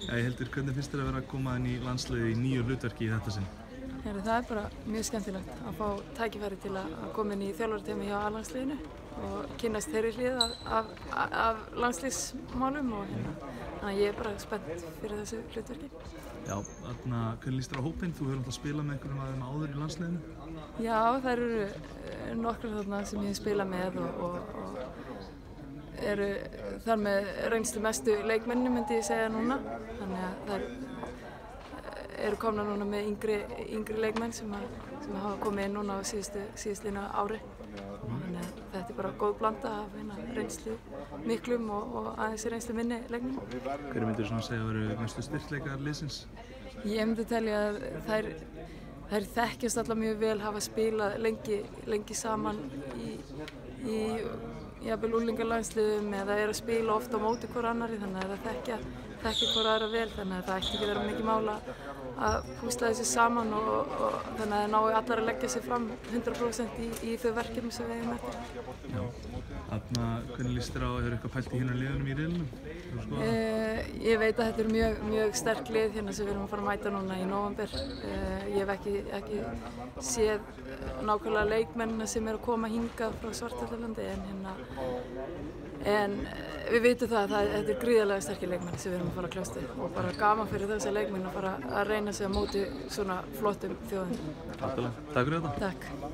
Hildur, hvernig finnst þér að vera að koma inn í landsliðið í nýju hlutverki í þetta sinn? Það bara mjög skemmtilegt að fá tækifæri til að koma inn í þjálfarateymi hjá A-landsliðinu og kynnast þeirri hlið af landsliðsmálum og þannig að ég bara spennt fyrir þessu hlutverki. Já, hvernig líst þér á hópinn? Þú hefur alltaf spilað með einhverjum af þeim áður í landsliðinu? Já, það eru nokkrar þarna sem ég hef spilað með og eru þar með reynslu mestu leikmenni myndi ég segja núna. Þannig að þær eru komna núna með yngri leikmenn sem hafa komið inn núna á síðastliðna ári. Þannig að þetta er bara góð blanda af reynslu miklum og aðeins reynslu minni leikmennum. Hverju myndir þú segja að veru mestu styrkleikar liðsins? Ég myndi telja að þær þekkjast allar mjög vel, hafa spilað lengi saman í jafnvel unglingalandsliðum eða eru að spila oft á móti hvor annarri, þannig að það þekkja hvor aðra vel, þannig að það ætti ekki vera mikið mála að púsla þessu saman og þannig að það nái allar að leggja sig fram 100% í þau verkefni sem við eigum eftir. Já, hvernig líst þér á, hefur eitthvað pælt í hinum liðunum í riðlinum? Ég veit að þetta er mjög sterk lið hérna sem við erum að fara að mæta núna í nóvember. Ég hef ekki séð nákvæmlega leikmennina sem eru að koma hingað frá Svartfjallalandi en við vitum það að þetta er gríðarlega sterkir leikmenn sem við erum að fara að kljást við og bara gaman fyrir þessa leikmenn að fara að reyna sig á móti svona flottum þjóðum. Takk fyrir þetta. Takk.